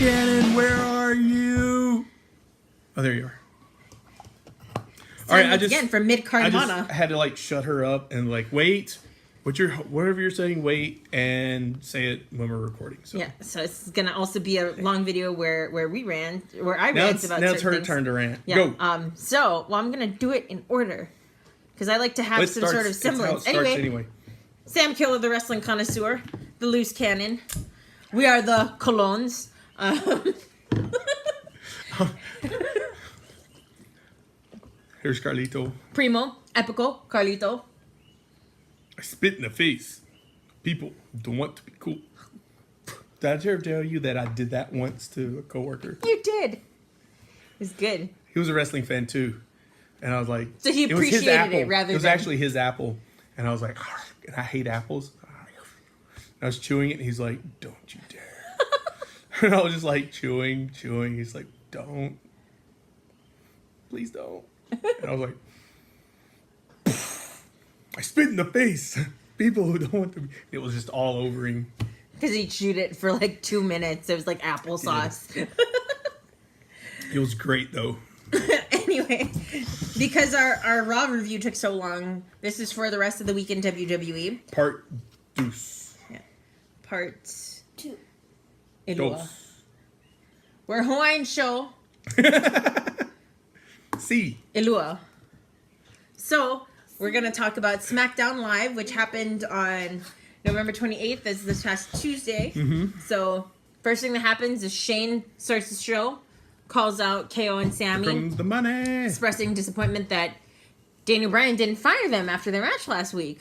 cannon, where are you? Oh, there you are. All right, again for mid-card mana. I had to like shut her up and like wait. Whatever you're saying, wait and say it when we're recording. So yeah, so it's gonna also be a long video where I rant about now it's her things. turn to rant. Yeah. Go. I'm gonna do it in order because I like to have some sort of semblance. Anyway, Sam Killer, the wrestling connoisseur, the loose cannon. We are the Colognes. Here's Carlito. Primo, Epico, Carlito. I spit in the face. People don't want to be cool. Did I ever tell you that I did that once to a coworker? You did. It was good. He was a wrestling fan too, and I was like, so he appreciated it rather than. It was actually his apple, and I was like, and I hate apples. I was chewing it, and he's like, "Don't you dare!" And I was just like chewing. He's like, "Don't, please don't." And I was like, I spit in the face. People who don't want to be. It was just all over him. Because he chewed it for like 2 minutes. It was like applesauce. Yeah. It was great though. Anyway, because our Raw review took so long, this is for the rest of the week in WWE. Part deuce. Yeah. Part 2. Ilua. We're Hawaiian show. See. Ilua. So, we're going to talk about Smackdown Live, which happened on November 28th, as this past Tuesday. Mm-hmm. So, first thing that happens is Shane starts the show, calls out KO and Sammy. Here comes the money. Expressing disappointment that Daniel Bryan didn't fire them after their match last week.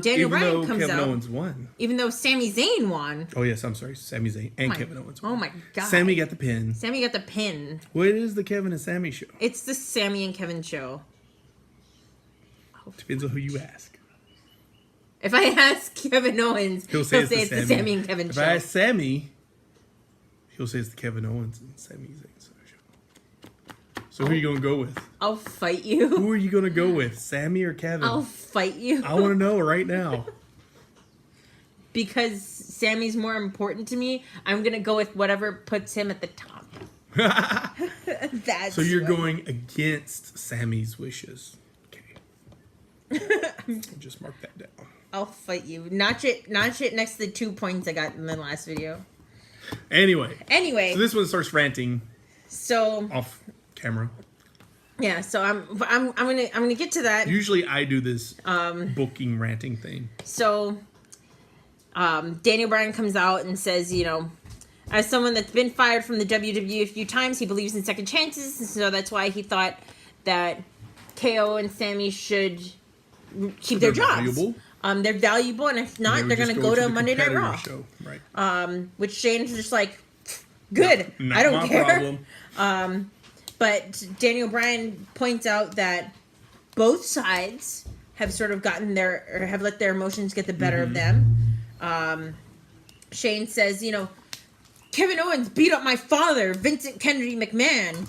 Daniel Bryan comes Kevin out. Owens won. Even though Sami Zayn won. Oh, yes, I'm sorry. Sami Zayn and Kevin Owens won. Oh, my God. Sammy got the pin. Sammy got the pin. What is the Kevin and Sammy show? It's the Sammy and Kevin show. Depends on who you ask. If I ask Kevin Owens, he'll say it's the Sammy and Kevin show. If I ask Sammy, he'll say it's the Kevin Owens and Sami Zayn show. So who are you going to go with? I'll fight you. Who are you going to go with? Sammy or Kevin? I'll fight you. I want to know right now. Because Sammy's more important to me, I'm going to go with whatever puts him at the top. So you're going against Sammy's wishes. Okay. Just mark that down. I'll fight you. Notch it next to the 2 points I got in the last video. Anyway. So this one starts ranting. So off camera. Yeah, so I'm gonna get to that. Usually I do this booking ranting thing. So Daniel Bryan comes out and says, you know, as someone that's been fired from the WWE a few times, he believes in second chances, and so that's why he thought that KO and Sammy should keep their jobs. Valuable. They're valuable, and if not, they're going to go to Monday Night Raw. Show. Right. Which Shane's just like, good. Not I don't my care. Problem. But Daniel Bryan points out that both sides have sort of have let their emotions get the better of them. Shane says, you know, Kevin Owens beat up my father, Vincent Kennedy McMahon.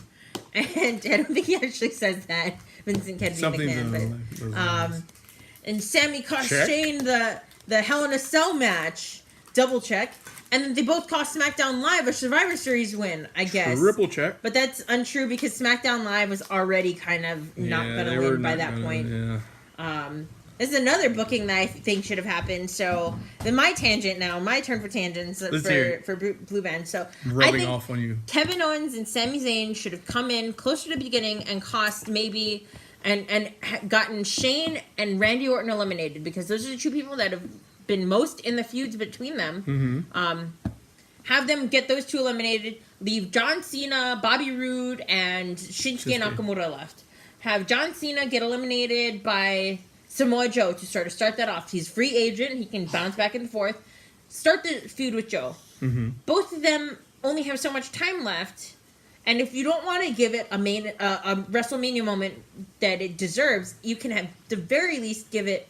And I don't think he actually says that, Vincent Kennedy McMahon. But, and Sammy cost Shane the Hell in a Cell match. Double check. And then they both cost SmackDown Live a Survivor Series win, I guess. Triple check. But that's untrue because SmackDown Live was already kind of not going to win by that point. Yeah. This is another booking that I think should have happened. So, then my tangent now, my turn for tangents for Blue Band. So, rubbing off on you. Kevin Owens and Sami Zayn should have come in closer to the beginning and cost maybe and gotten Shane and Randy Orton eliminated because those are the two people that have been most in the feuds between them. Have them get those two eliminated. Leave John Cena, Bobby Roode, and Shinsuke Nakamura left. Have John Cena get eliminated by Samoa Joe to start that off. He's free agent. He can bounce back and forth. Start the feud with Joe. Both of them only have so much time left. And if you don't want to give it a WrestleMania moment that it deserves, you can have the very least give it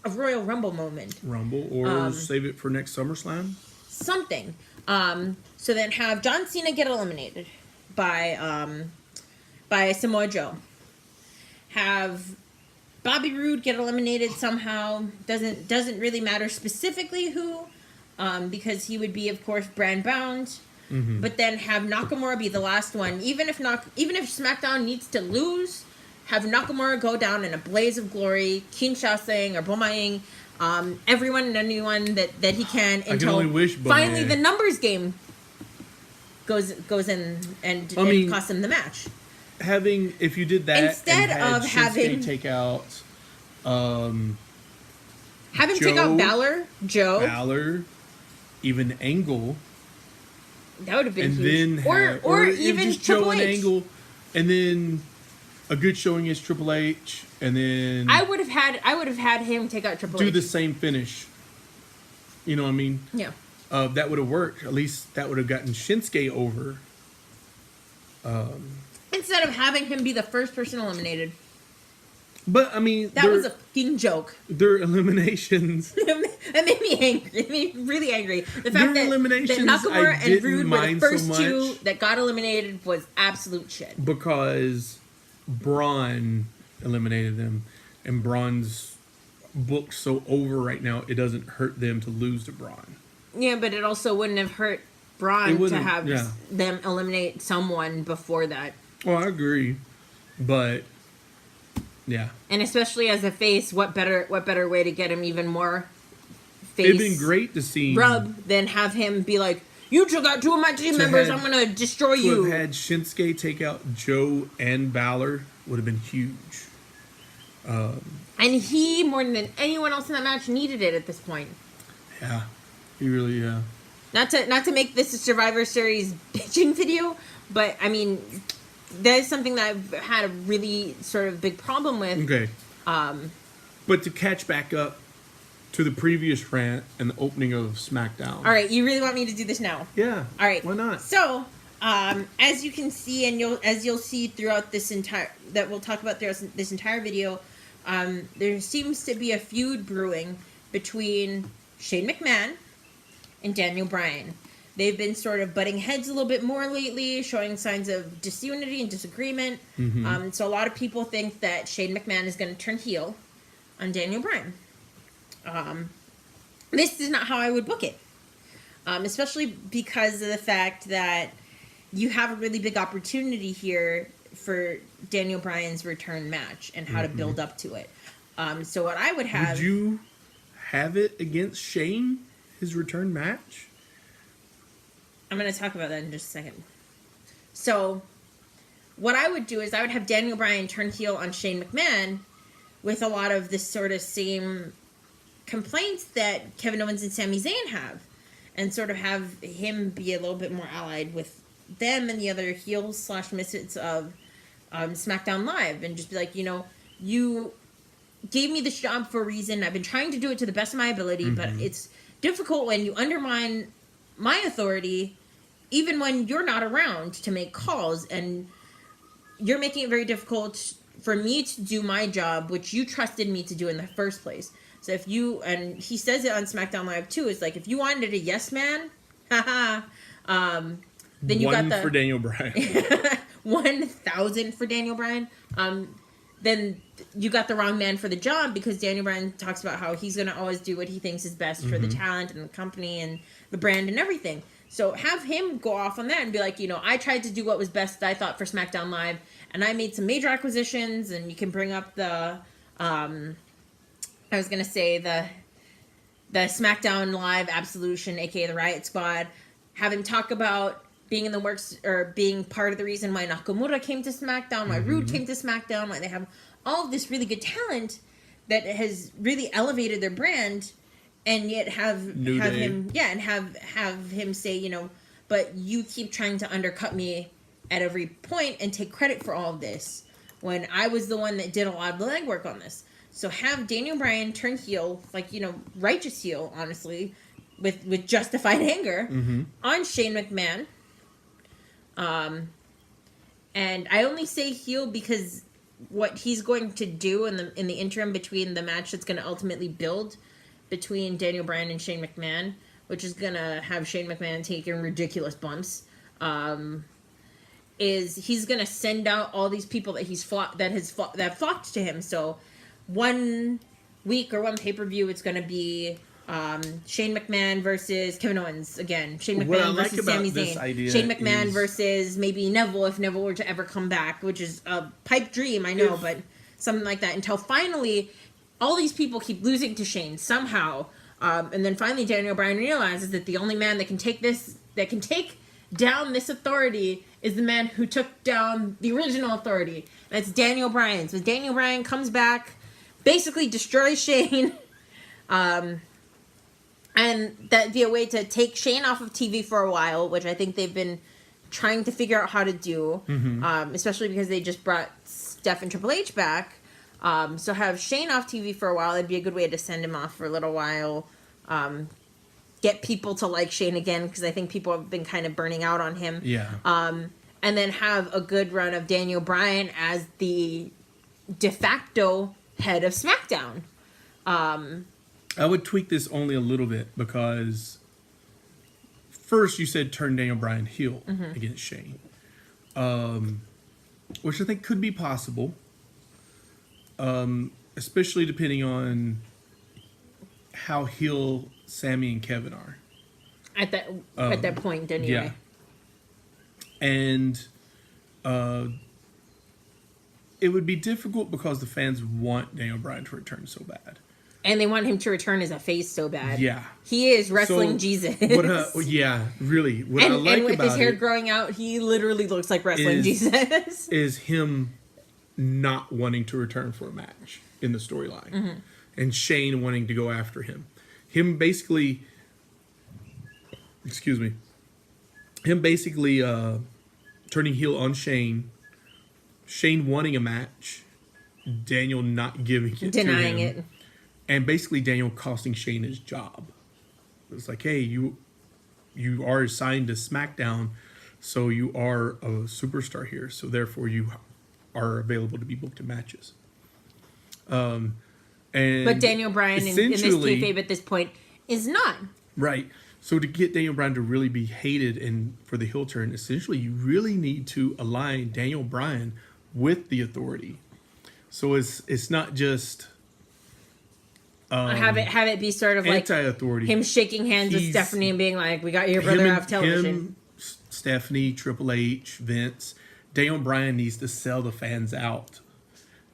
a Royal Rumble moment. Or save it for next SummerSlam. Something. So then have John Cena get eliminated by Samoa Joe. Have Bobby Roode get eliminated somehow. Doesn't really matter specifically who, because he would be, of course, brand bound. but then have Nakamura be the last one. Even if SmackDown needs to lose, have Nakamura go down in a blaze of glory, Kinshasa or Bomaing, everyone and anyone that he can until finally the numbers game goes in and costs him the match. If you did that instead of having take out take out Balor, even Angle, that would have been and huge. then or even just Joe Triple and H. Angle, and then a good showing is Triple H, and then I would have had him take out Triple H. Do the same finish. You know what I mean? Yeah. That would have worked. At least that would have gotten Shinsuke over. Instead of having him be the first person eliminated. But, I mean... That was a fucking joke. Their eliminations... That made me angry. It made me really angry. The fact that Nakamura and Rude were the first two that got eliminated was absolute shit. Because Braun eliminated them. And Braun's booked so over right now, it doesn't hurt them to lose to Braun. Yeah, but it also wouldn't have hurt Braun to have them eliminate someone before that. Well, I agree. But... yeah. And especially as a face, what better way to get him even more face it'd been great to see rub than have him be like, you took out two of my team members, I'm gonna destroy you. To have had Shinsuke take out Joe and Balor would have been huge. And he, more than anyone else in that match, needed it at this point. Yeah. He really, Not to make this a Survivor Series bitching video, but I mean, that is something that I've had a really sort of big problem with. Okay. But to catch back up to the previous rant and the opening of SmackDown. All right, you really want me to do this now? Yeah. All right. Why not? So, as you can see, and you'll see throughout this entire that we'll talk about throughout this entire video, there seems to be a feud brewing between Shane McMahon and Daniel Bryan. They've been sort of butting heads a little bit more lately, showing signs of disunity and disagreement. Mm-hmm. So a lot of people think that Shane McMahon is going to turn heel on Daniel Bryan. This is not how I would book it. Especially because of the fact that you have a really big opportunity here for Daniel Bryan's return match and how to build up to it. So what I would have... Would you have it against Shane, his return match? I'm going to talk about that in just a second. So, what I would do is I would have Daniel Bryan turn heel on Shane McMahon with a lot of this sort of same complaints that Kevin Owens and Sami Zayn have. And sort of have him be a little bit more allied with them and the other heels / misfits of SmackDown Live. And just be like, you gave me this job for a reason. I've been trying to do it to the best of my ability, but it's difficult when you undermine my authority even when you're not around to make calls, and you're making it very difficult for me to do my job, which you trusted me to do in the first place. So if you, and he says it on SmackDown Live too, it's like, if you wanted a yes man, then you got the... for Daniel Bryan. 1,000 for Daniel Bryan. Then you got the wrong man for the job, because Daniel Bryan talks about how he's going to always do what he thinks is best for the talent and the company and the brand and everything. So have him go off on that and be like, I tried to do what was best, I thought, for SmackDown Live, and I made some major acquisitions. And you can bring up the, the SmackDown Live Absolution, aka the Riot Squad. Have him talk about being in the works, or being part of the reason why Nakamura came to SmackDown, why Rude came to SmackDown, why they have all of this really good talent that has really elevated their brand, and yet have him say, but you keep trying to undercut me at every point and take credit for all of this when I was the one that did a lot of the legwork on this. So have Daniel Bryan turn heel, righteous heel, honestly, with justified anger on Shane McMahon. And I only say heel because what he's going to do in the interim between the match that's going to ultimately build between Daniel Bryan and Shane McMahon, which is going to have Shane McMahon taking ridiculous bumps, is he's going to send out all these people that flocked to him. So 1 week or one pay-per-view, it's going to be Shane McMahon versus Kevin Owens again. Shane What I McMahon like versus about Sami this Zayn. idea Shane McMahon is- versus maybe Neville if Neville were to ever come back, which is a pipe dream, I know, but something like that. Until finally, all these people keep losing to Shane somehow, and then finally Daniel Bryan realizes that the only man that can take down this authority is the man who took down the original authority. That's Daniel Bryan. So Daniel Bryan comes back, basically destroys Shane. And that'd be a way to take Shane off of TV for a while, which I think they've been trying to figure out how to do, especially because they just brought Steph and Triple H back. So have Shane off TV for a while. It'd be a good way to send him off for a little while. Get people to like Shane again, because I think people have been kind of burning out on him. Yeah. And then have a good run of Daniel Bryan as the de facto head of SmackDown. I would tweak this only a little bit because first you said turn Daniel Bryan heel against Shane, which I think could be possible, especially depending on how heel Sami and Kevin are At that point, anyway. Yeah. And it would be difficult because the fans want Daniel Bryan to return so bad. And they want him to return as a face so bad. Yeah. He is wrestling So, Jesus. Yeah, really. What I like and with about his hair it growing out, he literally looks like wrestling is- Jesus. is him not wanting to return for a match in the storyline. And Shane wanting to go after him. Him basically turning heel on Shane. Shane wanting a match. Daniel not giving it Denying to him. it. And basically Daniel costing Shane his job. It's like, hey, you are signed to SmackDown, so you are a superstar here. So therefore you are available to be booked in matches. And But Daniel Bryan in this essentially- kayfabe at this point is not. Right. So to get Daniel Bryan to really be hated and for the heel turn, essentially you really need to align Daniel Bryan with the authority. So it's not just Have it be sort of like anti-authority. him shaking hands with He's- Stephanie and being like, "We got your brother off television." Him, Stephanie, Triple H, Vince, Daniel Bryan needs to sell the fans out,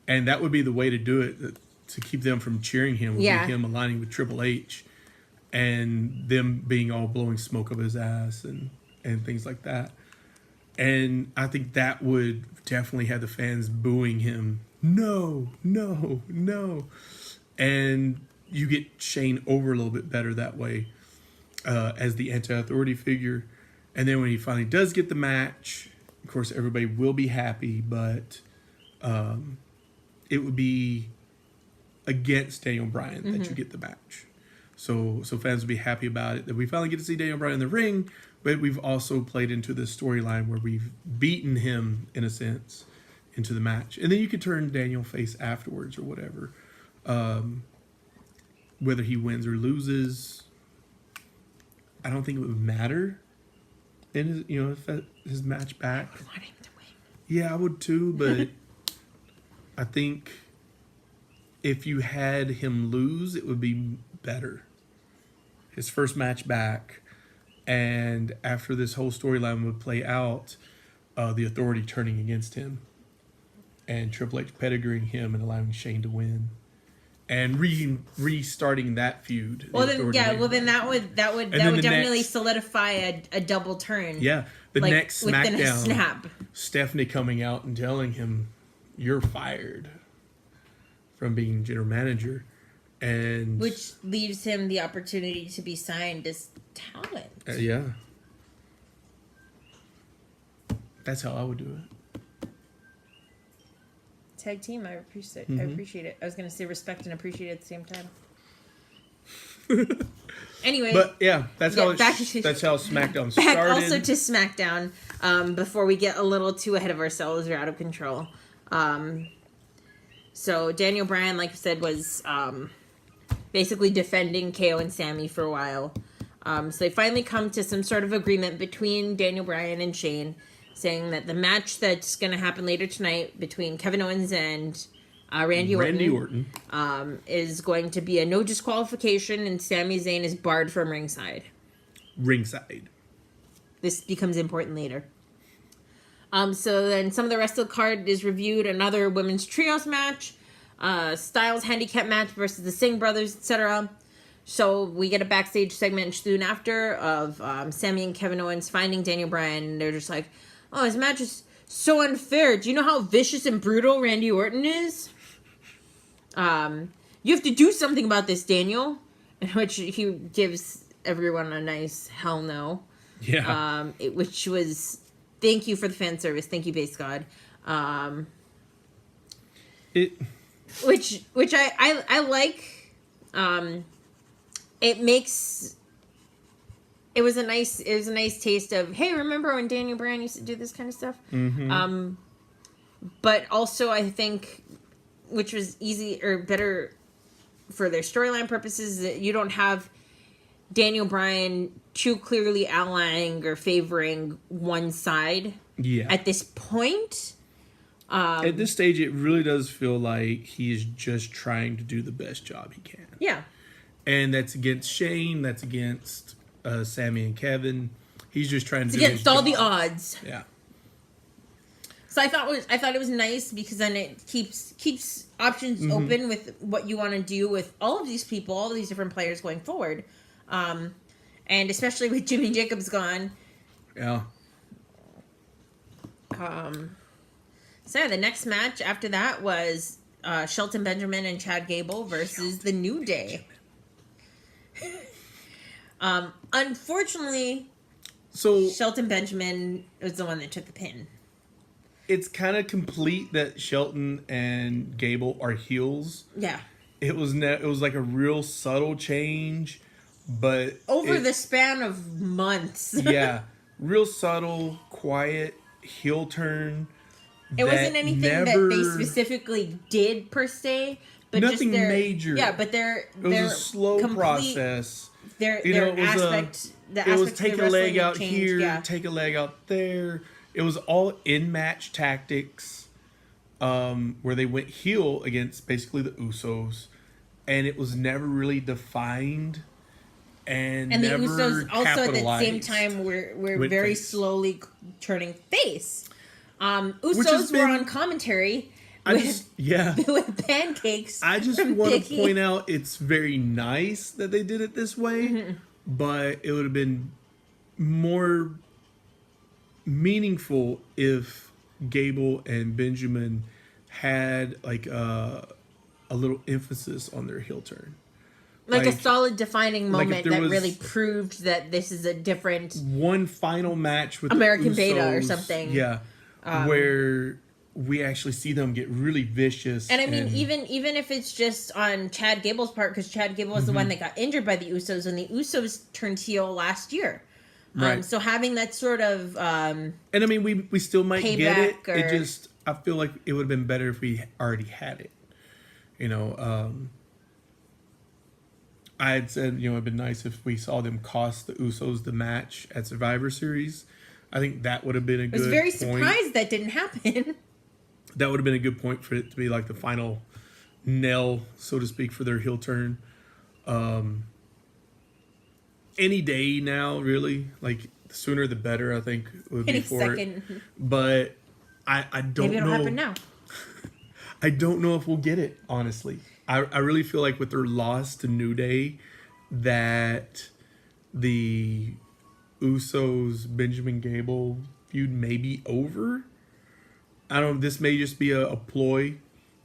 and that would be the way to do it to keep them from cheering him. Would be him aligning with Triple H, and them being all blowing smoke up his ass and things like that. And I think that would definitely have the fans booing him. No, no, no. And you get Shane over a little bit better that way as the anti-authority figure. And then when he finally does get the match, of course, everybody will be happy, but it would be against Daniel Bryan that you get the match. So fans will be happy about it, that we finally get to see Daniel Bryan in the ring, but we've also played into this storyline where we've beaten him, in a sense, into the match. And then you could turn Daniel face afterwards or whatever. Whether he wins or loses, I don't think it would matter. In his match back. I want him to win. Yeah, I would too, but I think if you had him lose, it would be better. His first match back, and after this whole storyline would play out, the authority turning against him, and Triple H pedigreeing him and allowing Shane to win, and restarting that feud. Well then, that would definitely next- solidify a double turn. Yeah, the like, next within a SmackDown, snap. Stephanie coming out and telling him, "You're fired from being general manager," and Which leaves him the opportunity to be signed as talent. yeah, that's how I would do it. Tag team, I appreciate. Mm-hmm. I appreciate it. I was going to say respect and appreciate at the same time. Anyway, But yeah, that's how back to- that's how SmackDown back started. also to SmackDown. Before we get a little too ahead of ourselves or out of control. So Daniel Bryan, like I said, was basically defending KO and Sami for a while. So they finally come to some sort of agreement between Daniel Bryan and Shane, saying that the match that's going to happen later tonight between Kevin Owens and Randy Orton. Is going to be a no disqualification, and Sami Zayn is barred from ringside. This becomes important later. So then some of the rest of the card is reviewed. Another women's trios match. Styles handicap match versus the Singh brothers, etc. So we get a backstage segment soon after of Sami and Kevin Owens finding Daniel Bryan. And they're just like, oh, his match is so unfair. Do you know how vicious and brutal Randy Orton is? You have to do something about this, Daniel. In which he gives everyone a nice hell no. Yeah. Which was, thank you for the fan service. Thank you, Base God. Which I like. It was a nice taste of, hey, remember when Daniel Bryan used to do this kind of stuff? Mm-hmm. But also I think, which was easy or better for their storyline purposes, that you don't have Daniel Bryan too clearly outlining or favoring one side. Yeah. At this point. At this stage, it really does feel like he is just trying to do the best job he can. Yeah. And that's against Shane. That's against Sami and Kevin. He's just trying to do against all the odds. Yeah. So I thought it was nice because then it keeps options open with what you want to do with all of these people, all of these different players going forward, and especially with Jimmy Jacobs gone. Yeah. So yeah, the next match after that was Shelton Benjamin and Chad Gable versus the New Day. Unfortunately, so Shelton Benjamin was the one that took the pin. It's kind of complete that Shelton and Gable are heels. Yeah. It was like a real subtle change, but over the span of months. Yeah. Real subtle, quiet heel turn. It wasn't anything that they specifically did per se, but nothing just major. Yeah, but it was a slow process. Their aspect. It was take a leg out changed, here, take a leg out there. It was all in-match tactics, where they went heel against basically the Usos, and it was never really defined, and the Usos also at the same time were very slowly turning face. Usos were on commentary with pancakes. I just want to point out it's very nice that they did it this way, but it would have been more meaningful if Gable and Benjamin had like a little emphasis on their heel turn. Like a solid defining moment that really proved that this is a different... One final match with American the Usos, Beta or something. Yeah. Where we actually see them get really vicious. And I mean, even if it's just on Chad Gable's part, because Chad Gable was the one that got injured by the Usos, and the Usos turned heel last year. Right. So having that sort of... and I mean, we still might get it. It just... I feel like it would have been better if we already had it. You know, I had said, it'd been nice if we saw them cost the Usos the match at Survivor Series. I think that would have been a good point. I was very surprised that didn't happen. That would have been a good point for it to be like the final nail, so to speak, for their heel turn. Any day now, really. Like, the sooner the better, I think, would be for it. But I don't know. Maybe it'll happen now. I don't know if we'll get it, honestly. I really feel like with their loss to New Day, that the Usos Benjamin Gable feud may be over. I don't know. This may just be a ploy.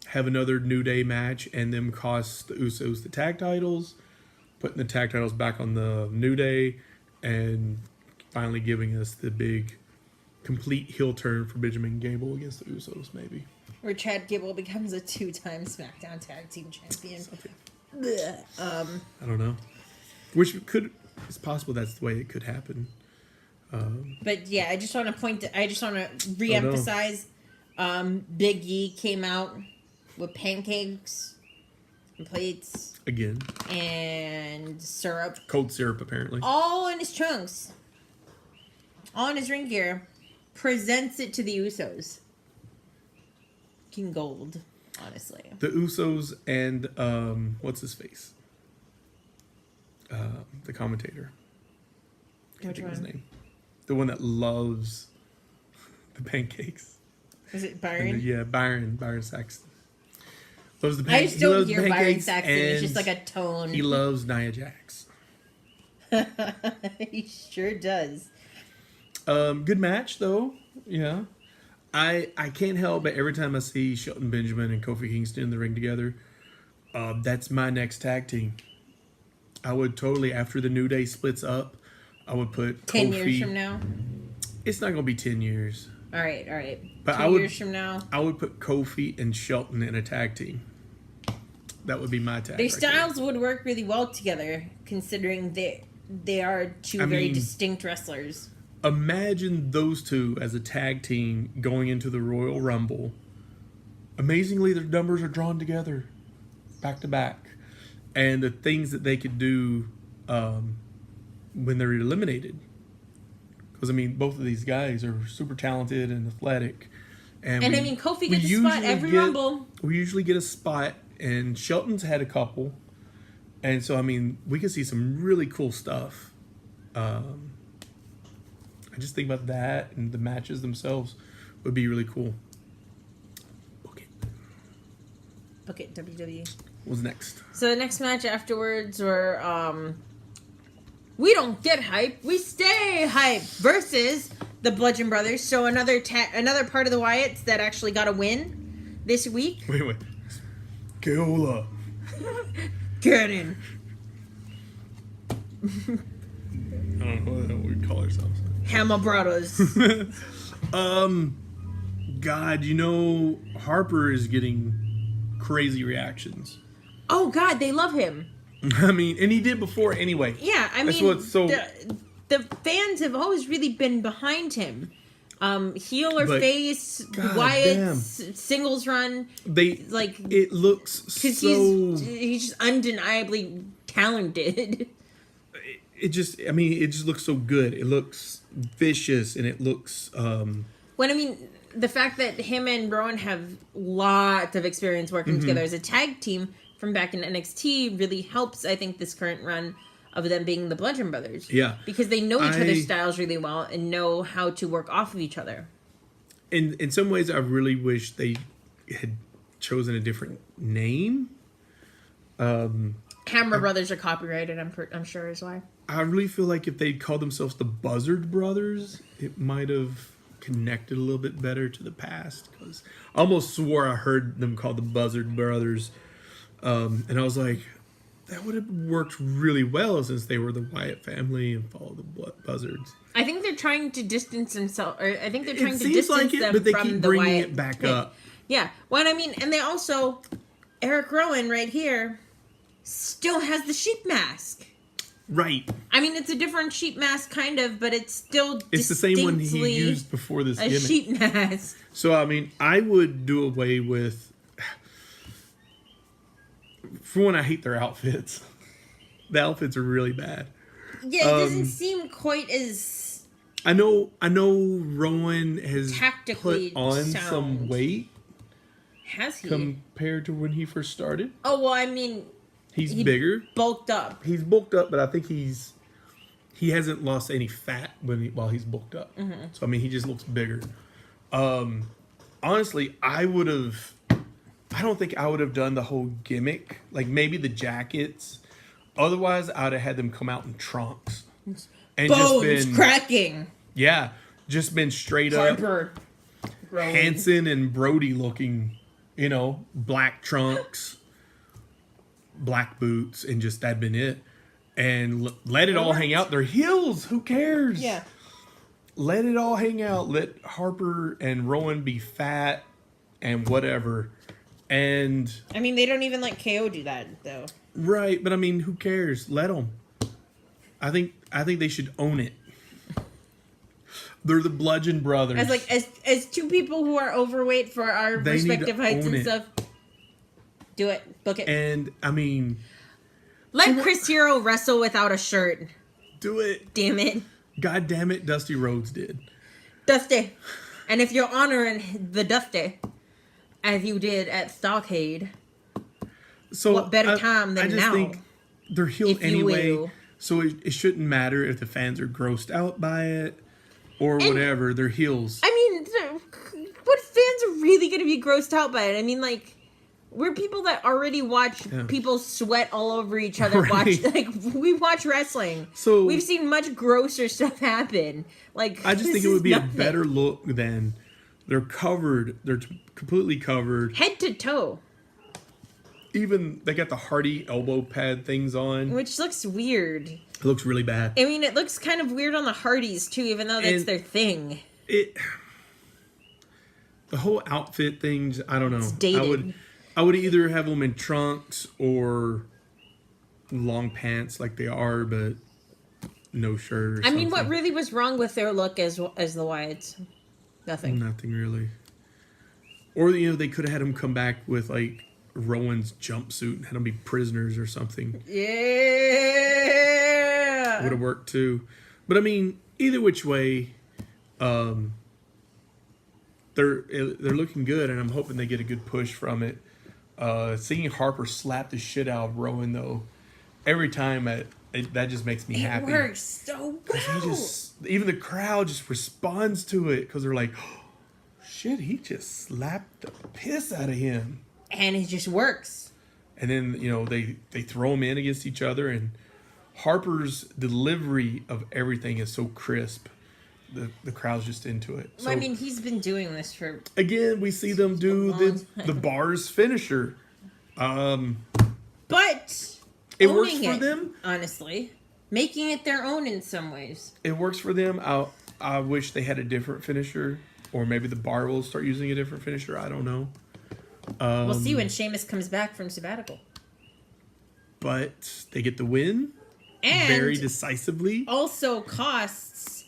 Have another New Day match and them cost the Usos the tag titles, putting the tag titles back on the New Day, and finally giving us the big complete heel turn for Benjamin Gable against the Usos, maybe. Where Chad Gable becomes a 2-time SmackDown Tag Team Champion. I don't know. Which it's possible that's the way it could happen. But yeah, I just want to reemphasize. Big E came out with pancakes and plates again and syrup, cold syrup apparently, all in his trunks, all in his ring gear. Presents it to the Usos. King Gold. honestly. The Usos and what's his face? The commentator. Can't think of his name. The one that loves the pancakes. Is it Byron? Yeah, Byron Saxton. Loves the I just don't hear Byron pancakes, Saxton. It's just like a tone. He loves Nia Jax. He sure does. Good match though. Yeah. I can't help but every time I see Shelton Benjamin and Kofi Kingston in the ring together, that's my next tag team. I would totally, after the New Day splits up, I would put 10 Kofi. years from now? It's not going to be 10 years. All right. But 2 years from now? I would put Kofi and Shelton in a tag team. That would be my tag. Their styles would work really well together, considering they are two very distinct wrestlers. Imagine those two as a tag team going into the Royal Rumble. Amazingly, their numbers are drawn together, back to back. And the things that they could do when they're eliminated. Because, both of these guys are super talented and athletic. And Kofi gets a spot every Rumble. We usually get a spot, and Shelton's had a couple. And so, we could see some really cool stuff. I just think about that, and the matches themselves would be really cool. Book it, WWE. What's next? So the next match afterwards were We Don't Get Hype, We Stay Hype versus the Bludgeon Brothers. So another part of the Wyatts that actually got a win this week. Wait. Keola. Get in. I don't know what we call ourselves. Hammer Brothers. God, Harper is getting crazy reactions. Oh, God, they love him. And he did before anyway. Yeah, That's what's so... The fans have always really been behind him. Heel or face, Wyatt's singles run. It looks so... He's just undeniably talented. It just looks so good. It looks vicious, and it looks... the fact that him and Rowan have lots of experience working together as a tag team from back in NXT really helps, I think, this current run of them being the Bludgeon Brothers. Yeah. Because they know each other's styles really well and know how to work off of each other. In some ways, I really wish they had chosen a different name. Hammer Brothers are copyrighted, I'm sure is why. I really feel like if they'd called themselves the Buzzard Brothers, it might have connected a little bit better to the past. Because I almost swore I heard them called the Buzzard Brothers. And I was like, that would have worked really well since they were the Wyatt family and followed the Buzzards. I think they're trying to distance themselves, or I think they're trying to distance them from the Wyatt. But they keep bringing it back up. Yeah. Well, and they also, Eric Rowan right here still has the sheep mask. Right. It's a different sheep mask, kind of, but it's still it's the same one he used before this gimmick. A sheep mask. So, I would do away with... For one, I hate their outfits. The outfits are really bad. Yeah, it doesn't seem quite as... I know Rowan has tactically put on sound. Some weight. Has he? Compared to when he first started. Oh, well, He's bigger. Bulked up. He's bulked up, but I think he hasn't lost any fat while he's bulked up. Mm-hmm. So, he just looks bigger. Honestly, I don't think I would have done the whole gimmick. Like, maybe the jackets. Otherwise, I would have had them come out in trunks. And Bones just been cracking. Yeah. Just been straight Harper, up. Hanson and Brody looking, black trunks, black boots, and just that'd been it. And let it all hang out. They're heels. Who cares? Yeah. Let it all hang out. Let Harper and Rowan be fat and whatever. And they don't even let KO do that though. Right, but who cares? Let them. I think they should own it. They're the Bludgeon Brothers. As two people who are overweight for our respective heights and stuff. Do it. Book it. And let Chris Hero wrestle without a shirt. Do it. Damn it. God damn it, Dusty Rhodes did. Dusty. And if you're honoring the Dusty, as you did at Stockade. So What better time than I just now? think they're healed if you anyway, will. so it shouldn't matter if the fans are grossed out by it or whatever. They're heels. I mean, what fans are really going to be grossed out by it? I mean, like, we're people that already watch people sweat all over each other. Right. We watch wrestling. So we've seen much grosser stuff happen. Like, I just think it would be a better look than they're covered. They're completely covered. Head to toe. Even they got the Hardy elbow pad things on. Which looks weird. It looks really bad. I mean, it looks kind of weird on the Hardys, too, even though that's their thing. The whole outfit things, I don't know. It's dated. I would either have them in trunks or long pants like they are, but no shirt or I mean, something. what really was wrong with their look as the Wyatts? Nothing. Nothing really. Or, they could have had them come back with, like, Rowan's jumpsuit and had them be prisoners or something. Yeah! Would have worked, too. But, I mean, either which way, they're looking good, and I'm hoping they get a good push from it. Seeing Harper slap the shit out of Rowan, though, every time, that just makes me happy. It works so well. Even the crowd just responds to it because they're like, oh, shit, he just slapped the piss out of him. And it just works. And then, they throw him in against each other, and Harper's delivery of everything is so crisp. The crowd's just into it. So, I mean, he's been doing this for... Again, we see them do the bar's finisher. But it works for them. Honestly. Making it their own in some ways. It works for them. I wish they had a different finisher. Or maybe the bar will start using a different finisher. I don't know. We'll see when Sheamus comes back from sabbatical. But they get the win. And very decisively. Also costs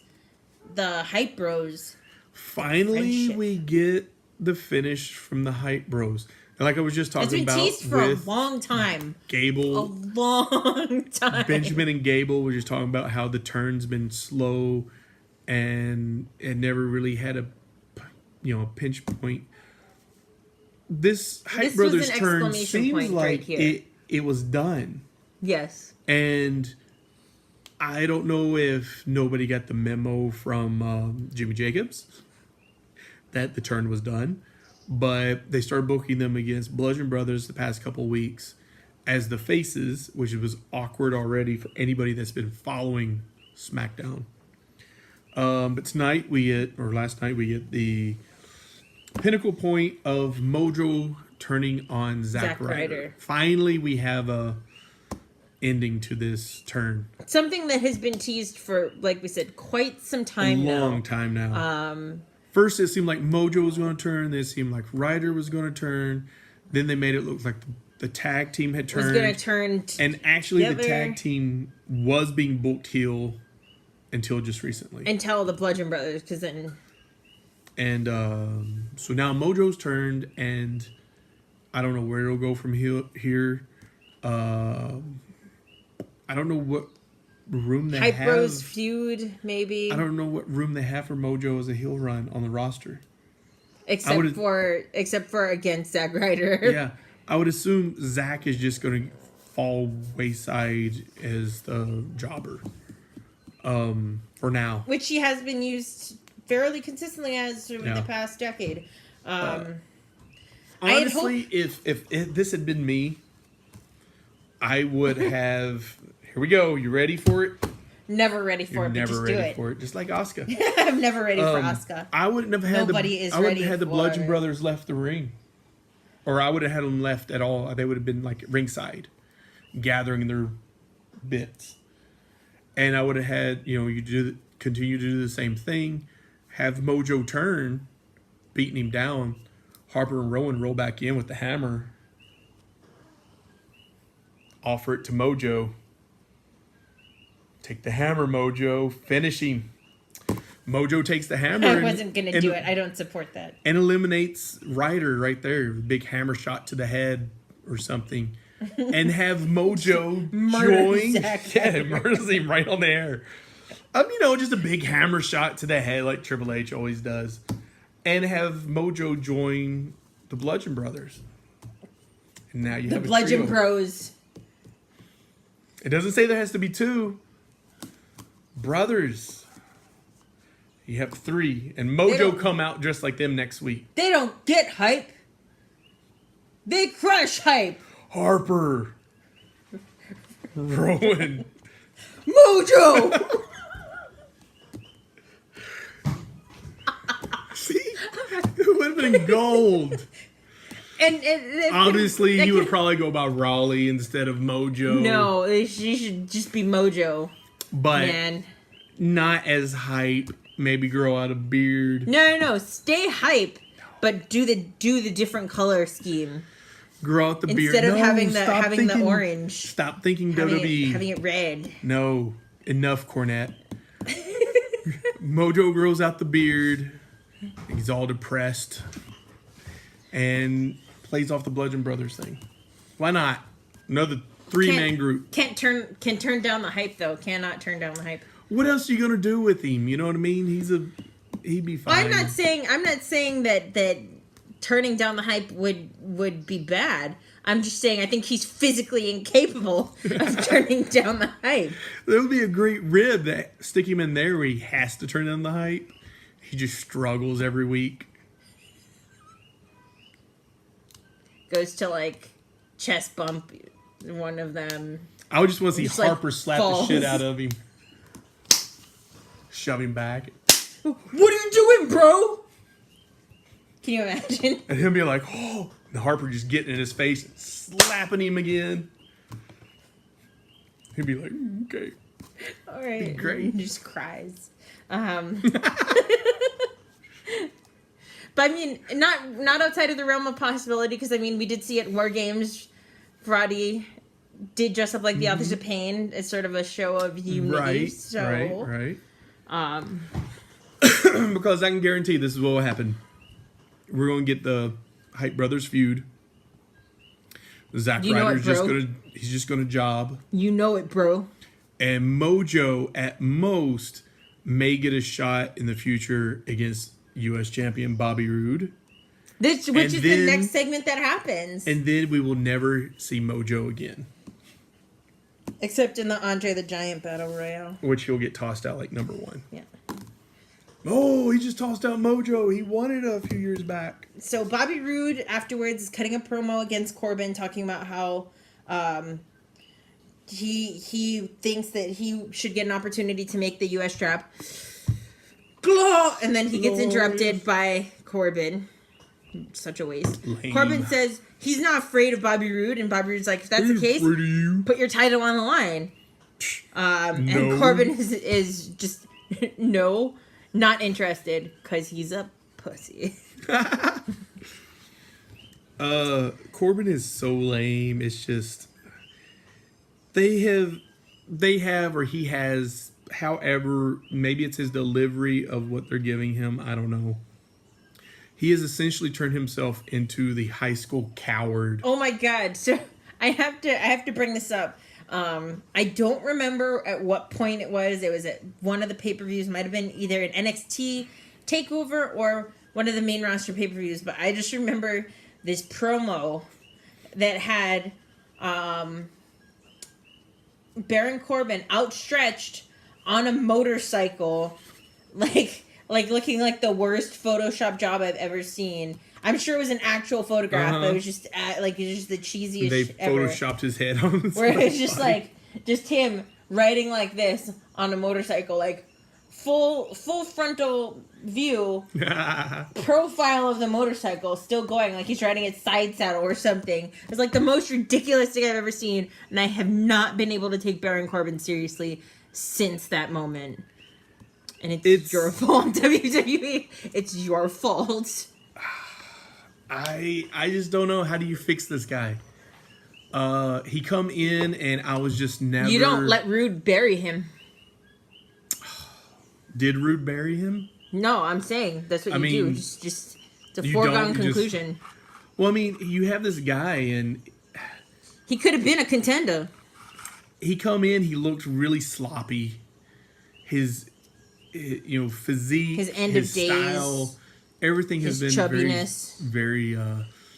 the Hype Bros. Finally, we get the finish from the Hype Bros. And like I was just talking about, it's been teased for a long time. Gable, a long time. Benjamin and Gable were just talking about how the turn's been slow, and it never really had a pinch point. This Hype Brothers turn seems like it was done. Yes. And I don't know if nobody got the memo from Jimmy Jacobs that the turn was done, but they started booking them against Bludgeon Brothers the past couple weeks as the faces, which was awkward already for anybody that's been following SmackDown. But tonight last night we get the pinnacle point of Mojo turning on Zack Ryder. Finally, we have a ending to this turn. Something that has been teased for, like we said, quite some time now. A long time now. First, it seemed like Mojo was going to turn. Then it seemed like Ryder was going to turn. Then they made it look like the tag team had turned. Was going to turn and actually, the tag team was being booked heel until just recently. Until the Bludgeon Brothers, because then... And so now Mojo's turned, and I don't know where it'll go from here. I don't know what room they have. Hype Bros feud, maybe. I don't know what room they have for Mojo as a heel run on the roster. Except for against Zack Ryder. Yeah. I would assume Zack is just going to fall wayside as the jobber. For now. Which he has been used fairly consistently as over the past decade. Honestly, if this had been me, I would have... Here we go. You ready for it? Never ready for it. Never ready for it. Just like Asuka. I'm never ready for Asuka. I wouldn't have had the Bludgeon Brothers left the ring, or I would have had them left at all. They would have been like ringside, gathering their bits, and I would have had continue to do the same thing, have Mojo turn, beating him down, Harper and Rowan roll back in with the hammer, offer it to Mojo. Take the hammer, Mojo. Finish him. Mojo takes the hammer. I wasn't going to do it. I don't support that. And eliminates Ryder right there. Big hammer shot to the head or something. And have Mojo join. Yeah, murders him right on the air. Just a big hammer shot to the head like Triple H always does. And have Mojo join the Bludgeon Brothers. And now you The have Bludgeon a trio. Bros. It doesn't say there has to be 2 brothers. You have 3, and Mojo come out just like them next week. They don't get hype. They crush hype. Harper, Rowan, Mojo. See, it would have been gold. And Obviously, you would probably go by Raleigh instead of Mojo. No, she should just be Mojo. But Man. not as hype. Maybe grow out a beard. No. Stay hype, but do the different color scheme Grow out the beard. instead of having stop the thinking- orange. Stop thinking Having WWE. having it red. No, enough, Cornette. Mojo grows out the beard. He's all depressed. And plays off the Bludgeon Brothers thing. Why not? Another 3-man group. Can turn down the hype though. Cannot turn down the hype. What else are you gonna do with him? You know what I mean? He'd be fine. I'm not saying that turning down the hype would be bad. I'm just saying I think he's physically incapable of turning down the hype. There would be a great rib that stick him in there where he has to turn down the hype. He just struggles every week. Goes to like chest bump one of them. I would just want to see Just, like, Harper slap falls. the shit out of him. Shove him back. What are you doing, bro? Can you imagine? And he'll be like, oh. And Harper just getting in his face and slapping him again. He'd be like, okay. All right. Great. He just cries. But I mean, not outside of the realm of possibility, because I mean, we did see at War Games, Roddy did dress up like the Authors of Pain as sort of a show of unity. Right, So, right. Because I can guarantee this is what will happen. We're going to get the Hype Brothers feud. Zack You know Ryder's it, bro. he's just gonna job. You know it, bro. And Mojo at most may get a shot in the future against US champion Bobby Roode. Which is the next segment that happens. And then we will never see Mojo again. Except in the Andre the Giant Battle Royale. Which he'll get tossed out like number 1. Yeah. Oh, he just tossed out Mojo. He won it a few years back. So Bobby Roode afterwards is cutting a promo against Corbin, talking about how he thinks that he should get an opportunity to make the US strap. And then he gets interrupted by Corbin. Such a waste. Lame. Corbin says he's not afraid of Bobby Roode, and Bobby Roode's like, if that's the case, put your title on the line. And No. Corbin is just no, not interested because he's a pussy. Corbin is so lame. It's just they have or he has, however, maybe it's his delivery of what they're giving him, I don't know. He has essentially turned himself into the high school coward. Oh my god. So I have to bring this up. I don't remember at what point it was. It was at one of the pay-per-views. Might have been either an NXT takeover or one of the main roster pay-per-views. But I just remember this promo that had Baron Corbin outstretched on a motorcycle, like looking like the worst Photoshop job I've ever seen. I'm sure it was an actual photograph, but it was just the cheesiest They shit ever. photoshopped his head on the Where it's just like, just him riding like this on a motorcycle, like full frontal view, profile of the motorcycle still going, like he's riding its side saddle or something. It's like the most ridiculous thing I've ever seen, and I have not been able to take Baron Corbin seriously since that moment. And it's your fault, WWE. It's your fault. I just don't know. How do you fix this guy? He come in and I was just never... You don't let Rude bury him. Did Rude bury him? No, I'm saying that's what you do. Just it's a you foregone don't, you conclusion. Well, I mean, you have this guy and... He could have been a contender. He come in, he looked really sloppy. His physique, His end his of days, style, everything has his been chubbiness. very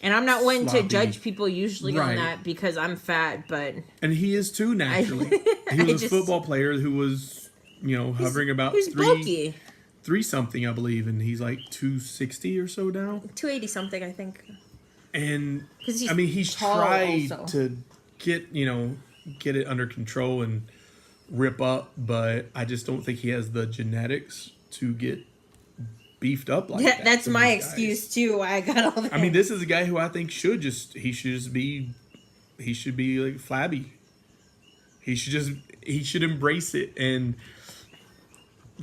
And I'm not one to sloppy. judge people usually on Right. that because I'm fat, but... And he is too, naturally. He was a football player who was, hovering about He's bulky. 3-something, I believe, and he's like 260 or so now. 280 something, I think. And, He's he's tall tried also. to get it under control and rip up, but I just don't think he has the genetics to get beefed up like that. That's my these guys. excuse, too, why I got all that. This is a guy who I think should be like flabby. He should embrace it. And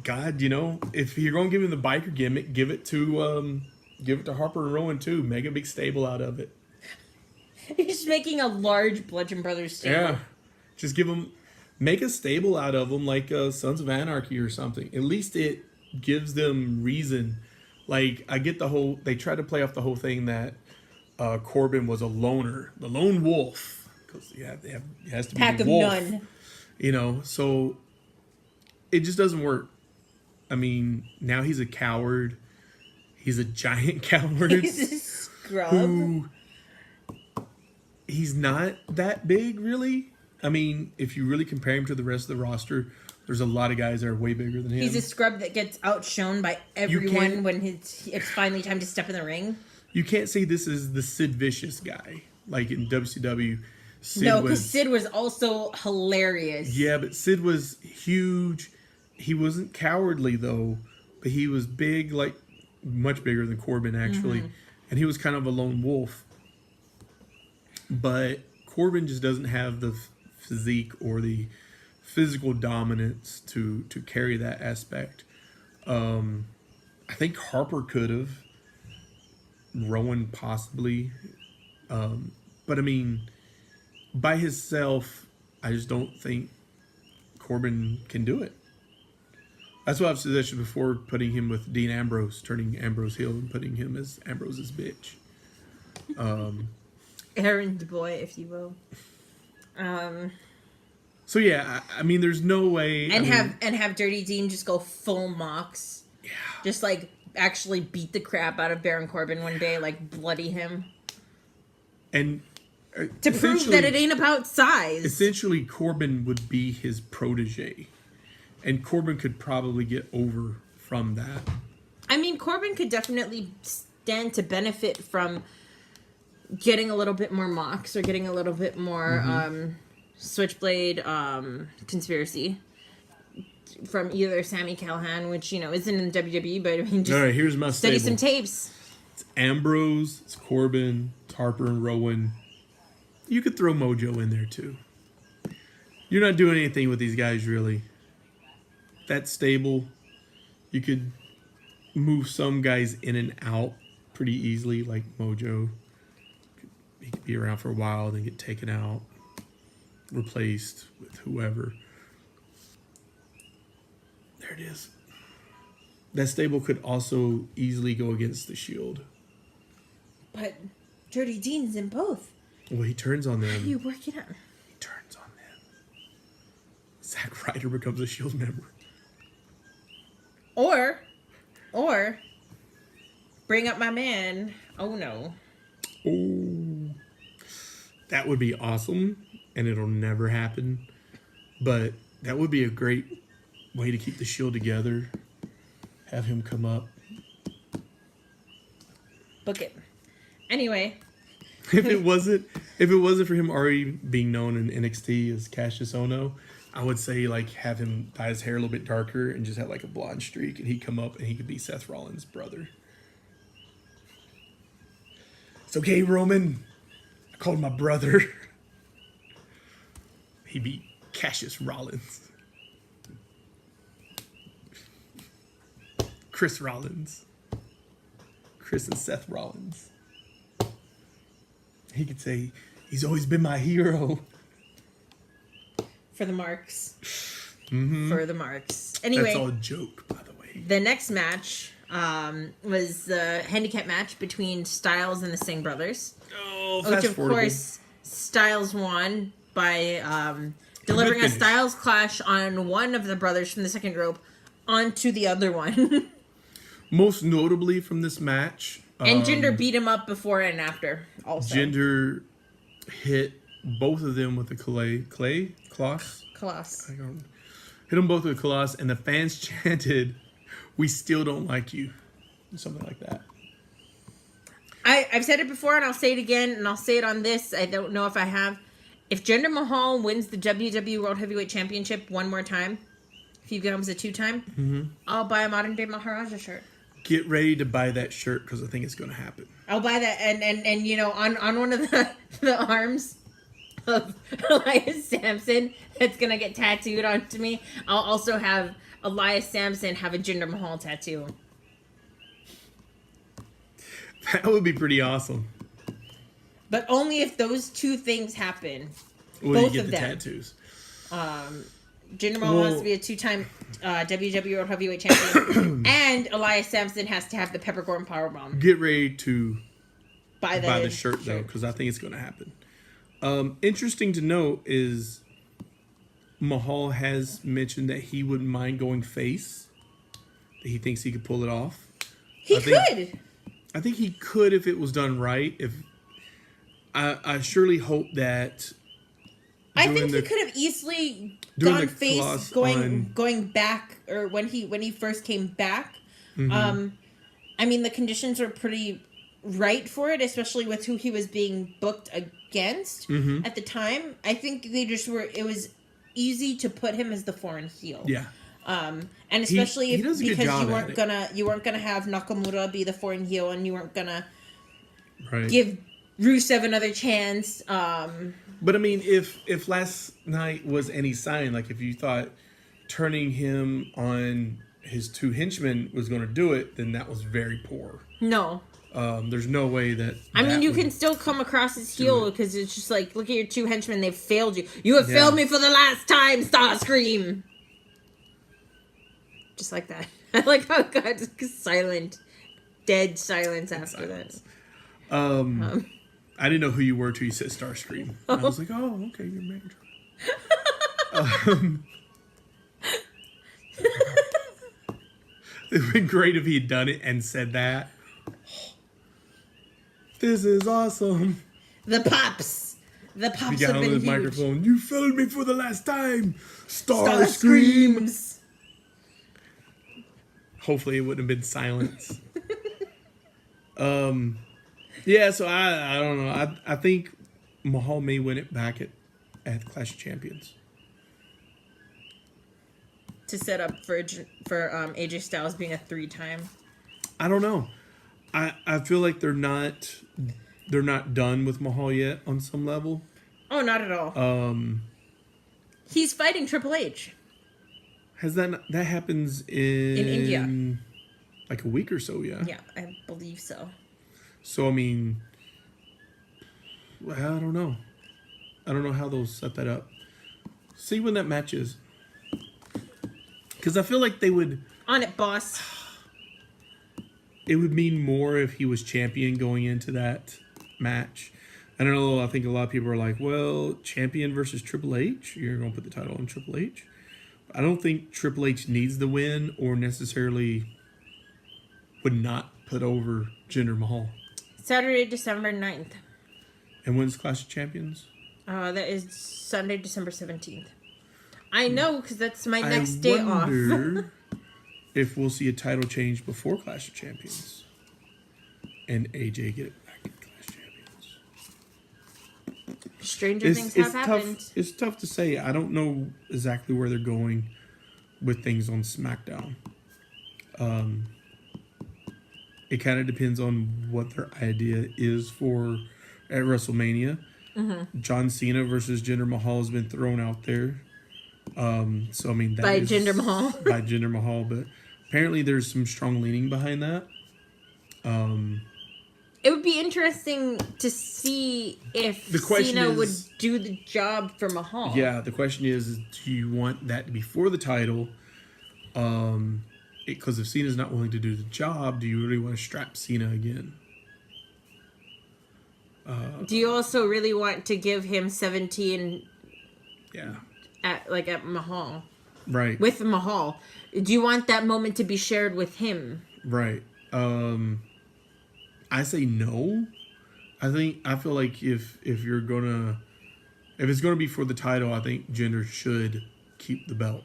God, if you're going to give him the biker gimmick, give it to Harper and Rowan too. Make a big stable out of it. He's making a large Bludgeon Brothers stable. Yeah. Just make a stable out of them like Sons of Anarchy or something. At least it gives them reason. Like, I get they try to play off the whole thing that Corbin was a loner, the lone wolf, because it has to be Pack the of wolf. none. So it just doesn't work. Now he's a coward. He's a giant coward. He's a scrub. He's not that big, really. If you really compare him to the rest of the roster, there's a lot of guys that are way bigger than him. He's a scrub that gets outshone by everyone when it's finally time to step in the ring. You can't say this is the Sid Vicious guy, like in WCW. No, because Sid was also hilarious. Yeah, but Sid was huge. He wasn't cowardly, though, but he was big, like much bigger than Corbin, actually. Mm-hmm. And he was kind of a lone wolf. But Corbin just doesn't have the physique or the physical dominance to carry that aspect. I think Harper could have. Rowan possibly. But by himself, I just don't think Corbin can do it. That's why I've suggested before putting him with Dean Ambrose, turning Ambrose heel and putting him as Ambrose's bitch. Errand boy, if you will. So yeah, there's no way. And have Dirty Dean just go full Mox. Yeah. Just like actually beat the crap out of Baron Corbin one day, like bloody him. And to prove that it ain't about size. Essentially, Corbin would be his protege. And Corbin could probably get over from that. Corbin could definitely stand to benefit from getting a little bit more Mox or getting a little bit more Switchblade conspiracy from either Sami Callihan, which, isn't in the WWE, but just all right, here's my study stable. some tapes. It's Ambrose, it's Corbin, it's Harper and Rowan. You could throw Mojo in there, too. You're not doing anything with these guys, really. That stable, you could move some guys in and out pretty easily, like Mojo. He could be around for a while, then get taken out, replaced with whoever. There it is. That stable could also easily go against the Shield. But Dirty Dean's in both. Well, he turns on them. How do you work it out? He turns on them. Zack Ryder becomes a Shield member. Or bring up my man. Oh no. Oh, that would be awesome, and it'll never happen. But that would be a great way to keep the Shield together. Have him come up. Book it. Anyway. If it wasn't for him already being known in NXT as Cassius Ohno, I would say have him dye his hair a little bit darker and just have a blonde streak, and he'd come up and he could be Seth Rollins' brother. It's okay, Roman. I called my brother. He beat Cassius Rollins. Chris Rollins. Chris and Seth Rollins. He could say, he's always been my hero. For the marks. Mm-hmm. For the marks. Anyway. That's all a joke, by the way. The next match was the handicap match between Styles and the Singh brothers. Oh, which, of course, Styles won by delivering a Styles clash on one of the brothers from the second rope onto the other one. Most notably from this match, And Jinder beat him up before and after. Also, Jinder hit both of them with a Colossus. Colossus. Hit them both with a Colossus, and the fans chanted, "We still don't like you," something like that. I've said it before, and I'll say it again, and I'll say it on this. I don't know if I have. If Jinder Mahal wins the WWE World Heavyweight Championship one more time, if he becomes a 2-time, I'll buy a Modern Day Maharaja shirt. Get ready to buy that shirt because I think it's going to happen. I'll buy that, and you know, on one of the arms of Elias Sampson that's going to get tattooed onto me, I'll also have Elias Sampson have a Jinder Mahal tattoo. That would be pretty awesome. But only if those two things happen. Will Both you get of the them. tattoos? Jinder Mahal has to be a 2-time WWE World Heavyweight Champion, and Elias Sampson has to have the Peppercorn Powerbomb. Get ready to Buy the shirt though, because I think it's going to happen. Interesting to note is Mahal has mentioned that he wouldn't mind going face. That he thinks he could pull it off. He could. I think he could if it was done right. If I surely hope that. I think he could have easily gone face going back, or when he first came back. I mean, the conditions were pretty right for it, especially with who he was being booked against at the time. I think they just were. It was easy to put him as the foreign heel. Yeah. And especially he does a good because job you weren't gonna have Nakamura be the foreign heel, and you weren't gonna right. give Rusev another chance. But I mean, if last night was any sign, like if you thought turning him on his two henchmen was going to do it, then that was very poor. No. There's no way that. I mean, you can still come across as heel because it's just like, look at your two henchmen, they've failed you. You have failed me for the last time, Starscream. Just like that. I like how it got silent, dead silence after that. I didn't know who you were till you said Starscream. I was like, oh, okay, you're married. It would have been great if he had done it and said that. This is awesome. The pops He have got been on the huge. microphone. You failed me for the last time. Starscream. Starscreams. Hopefully it wouldn't have been silence. Yeah, so I don't know. I think Mahal may win it back at Clash of Champions. To set up for AJ Styles being a 3-time. I don't know. I feel like they're not done with Mahal yet on some level. Oh, not at all. He's fighting Triple H. Has that happens in India, like a week or so? Yeah. Yeah, I believe so. So I mean, I don't know. I don't know how they'll set that up. See when that match is, because I feel like they would. On it, boss. It would mean more if he was champion going into that match. I don't know. I think a lot of people are like, well, champion versus Triple H. You're going to put the title on Triple H. I don't think Triple H needs the win or necessarily would not put over Jinder Mahal. Saturday, December 9th. And when's Clash of Champions? That is Sunday, December 17th. I know, because that's my next day off. I wonder if we'll see a title change before Clash of Champions. And AJ get it back in Clash of Champions. Stranger things have happened. It's tough to say. I don't know exactly where they're going with things on SmackDown. It kind of depends on what their idea is for at WrestleMania. Mm-hmm. John Cena versus Jinder Mahal has been thrown out there. So I mean, by Jinder Mahal. By Jinder Mahal, but apparently there's some strong leaning behind that. It would be interesting to see if Cena would do the job for Mahal. Yeah, the question is do you want that to be for the title? Because if Cena's not willing to do the job, do you really want to strap Cena again? Do you also really want to give him 17? Yeah. At Mahal. Right. With Mahal. Do you want that moment to be shared with him? Right. I say no. I feel like if it's gonna be for the title, I think Jinder should keep the belt.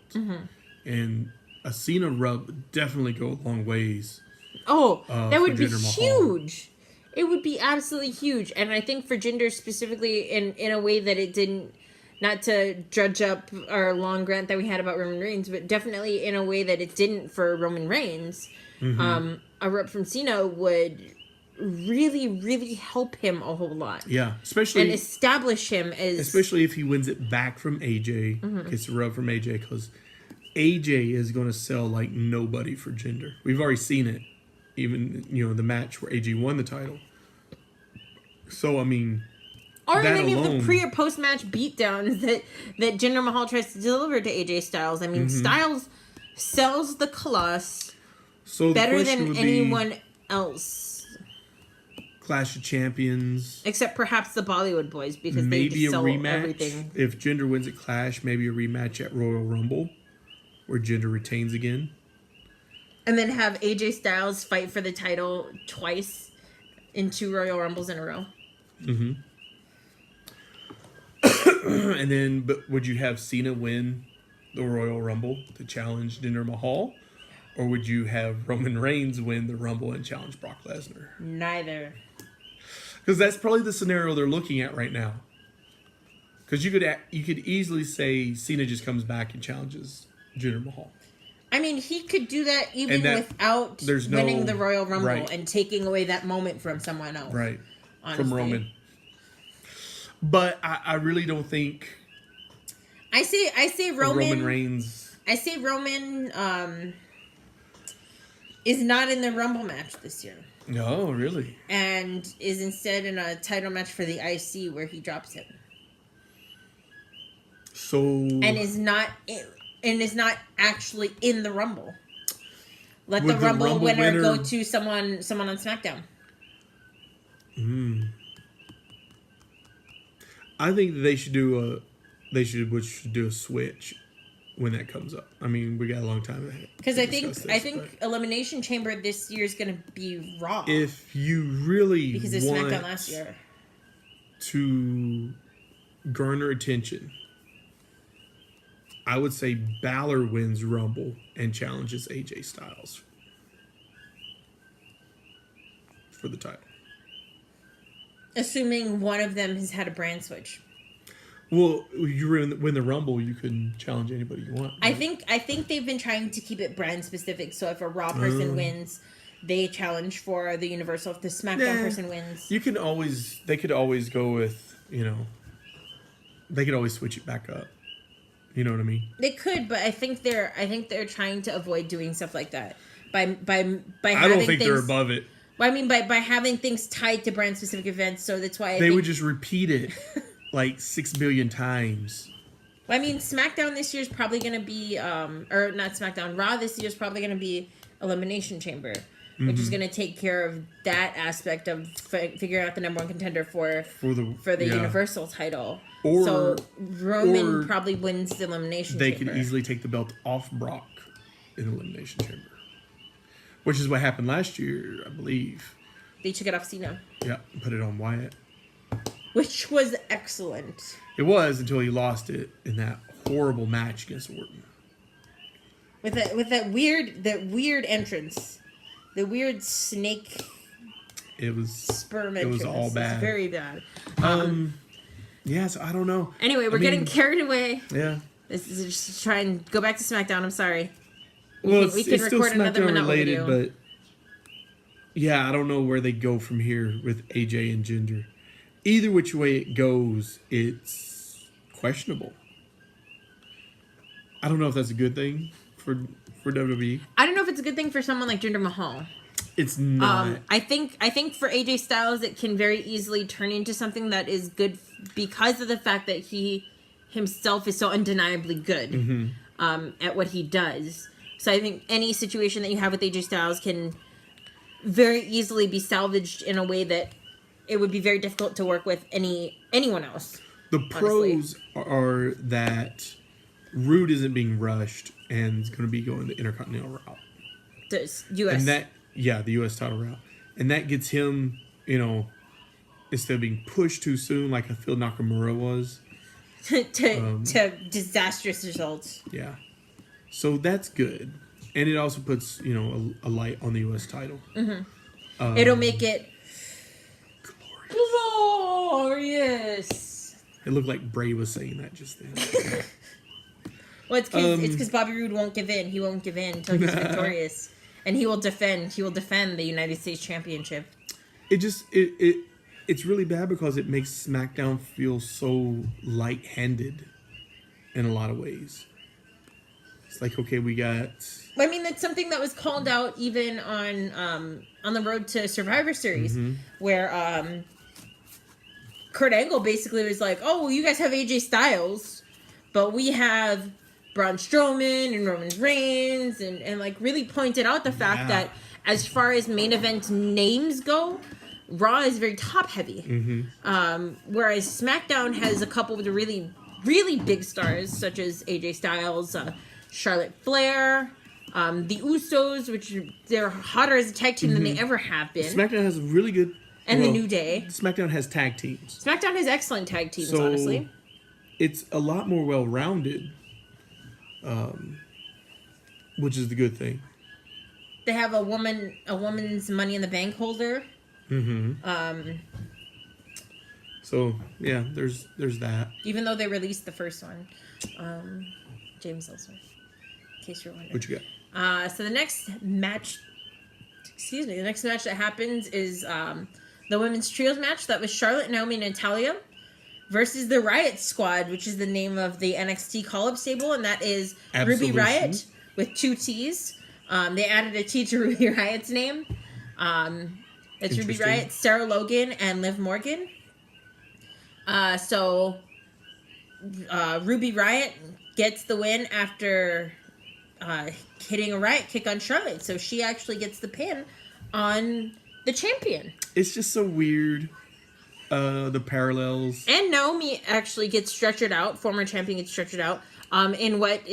And a Cena rub would definitely go a long ways. Oh, that would be Jinder Mahal. huge. It would be absolutely huge. And I think for Jinder specifically in a way that it didn't, not to drudge up our long rant that we had about Roman Reigns, but definitely in a way that it didn't for Roman Reigns, a rep from Cena would really, really help him a whole lot. Yeah, especially... And establish him as... Especially if he wins it back from AJ, gets a rub from AJ, because AJ is going to sell like nobody for Jinder. We've already seen it. Even, the match where AJ won the title. So, I mean... Or in any alone, of the pre- or post-match beatdowns that Jinder Mahal tries to deliver to AJ Styles. I mean, Styles sells the Colossus better than anyone else. Clash of Champions. Except perhaps the Bollywood Boys, because maybe they just sell everything. If Jinder wins at Clash, maybe a rematch at Royal Rumble, where Jinder retains again. And then have AJ Styles fight for the title twice in 2 Royal Rumbles in a row. And then, but would you have Cena win the Royal Rumble to challenge Jinder Mahal? Or would you have Roman Reigns win the Rumble and challenge Brock Lesnar? Neither. Because that's probably the scenario they're looking at right now. Because you could easily say Cena just comes back and challenges Jinder Mahal. I mean, he could do that even without winning the Royal Rumble and taking away that moment from someone else. Right. Honestly. From Roman. But I really don't think... I say Roman Reigns... I say Roman is not in the Rumble match this year. No, really? And is instead in a title match for the IC where he drops him. So... And is not actually in the Rumble. Let the Rumble winner go to someone on SmackDown. I think they should do a switch when that comes up. I mean, we got a long time ahead. Because I think Elimination Chamber this year is going to be Raw. If you really because it's SmackDown last year to garner attention, I would say Balor wins Rumble and challenges AJ Styles for the title. Assuming one of them has had a brand switch. Well, you win the Rumble, you can challenge anybody you want. Right? I think they've been trying to keep it brand specific. So if a Raw person wins, they challenge for the Universal. If the SmackDown person wins, they could always go with, they could always switch it back up. You know what I mean? They could, but I think they're trying to avoid doing stuff like that by having I don't think they're above it. Well, I mean, by having things tied to brand specific events, so that's why they would just repeat it like 6 billion times. Well, I mean, SmackDown this year is probably going to be, or not SmackDown, Raw this year is probably going to be Elimination Chamber, which is going to take care of that aspect of figuring out the number one contender for the Universal title. So Roman probably wins the Elimination Chamber. They could easily take the belt off Brock in Elimination Chamber. Which is what happened last year, I believe. They took it off Cena. Yeah, and put it on Wyatt. Which was excellent. It was until he lost it in that horrible match against Orton. With that weird entrance. The weird snake sperm entrance. It was all bad. It was very bad. Yes, I don't know. Anyway, we're getting carried away. Yeah. This is just try and go back to SmackDown. I'm sorry. Well, we can record another related, but yeah, I don't know where they go from here with AJ and Jinder. Either which way it goes, it's questionable. I don't know if that's a good thing for WWE. I don't know if it's a good thing for someone like Jinder Mahal. It's not. I think for AJ Styles, it can very easily turn into something that is good because of the fact that he himself is so undeniably good at what he does. So I think any situation that you have with AJ Styles can very easily be salvaged in a way that it would be very difficult to work with anyone else. The pros are that Rude isn't being rushed and is going to be going the Intercontinental route. The U.S. And the U.S. title route. and that gets him, instead of being pushed too soon like I feel Nakamura was. to disastrous results. Yeah. So that's good. And it also puts, a light on the U.S. title. Mm-hmm. It'll make it glorious. It looked like Bray was saying that just then. Well, it's because Bobby Roode won't give in. He won't give in until he's victorious. And he will defend the United States Championship. It's really bad because it makes SmackDown feel so light-handed in a lot of ways. It's like, okay, we got... I mean, that's something that was called out even on the road to Survivor Series, where Kurt Angle basically was like, oh, well, you guys have AJ Styles, but we have Braun Strowman and Roman Reigns, and like really pointed out the fact that as far as main event names go, Raw is very top heavy. Whereas SmackDown has a couple of the really, really big stars, such as AJ Styles, Charlotte Flair, the Usos, which they're hotter as a tag team than they ever have been. SmackDown has a really good... And the New Day. SmackDown has tag teams. SmackDown has excellent tag teams, honestly. It's a lot more well-rounded, which is the good thing. They have a woman's Money in the Bank holder. So yeah, there's that. Even though they released the first one, James Ellsworth. In case you're wondering. What you got? So the next match that happens is the women's trios match. That was Charlotte, Naomi, and Natalya versus the Riot Squad, which is the name of the NXT call-up stable, and that is Absolution. Ruby Riot with 2 T's. They added a T to Ruby Riot's name. It's Ruby Riot, Sarah Logan, and Liv Morgan. So Ruby Riot gets the win after hitting a Riot kick on Charlotte. So she actually gets the pin on the champion. It's just so weird. The parallels. And Naomi actually gets stretchered out. Former champion gets stretchered out. In what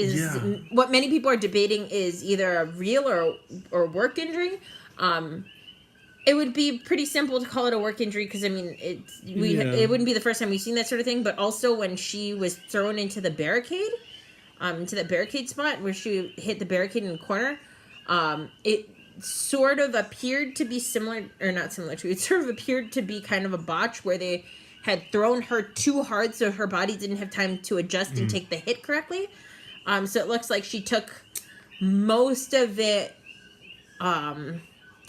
many people are debating is either a real or work injury. It would be pretty simple to call it a work injury because, I mean, it wouldn't be the first time we've seen that sort of thing. But also when she was thrown into the barricade, into that barricade spot where she hit the barricade in the corner, it sort of appeared to be similar, or not similar to, it sort of appeared to be kind of a botch where they had thrown her too hard so her body didn't have time to adjust and take the hit correctly. So it looks like she took most of it, or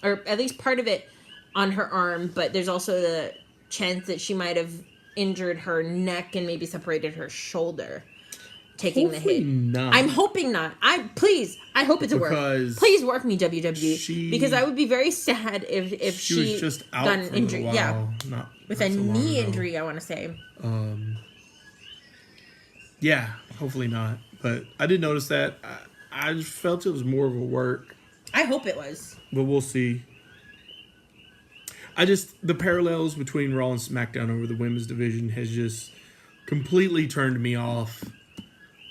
at least part of it, on her arm, but there's also the chance that she might have injured her neck and maybe separated her shoulder taking Hopefully the hit. Not. I'm hoping not. I hope it's a work. Please work me, WWE, because I would be very sad if she was just out got an for injury. a while. Yeah, with a knee injury, I want to say. Yeah, hopefully not. But I did notice that. I just felt it was more of a work. I hope it was. But we'll see. The parallels between Raw and SmackDown over the women's division has just completely turned me off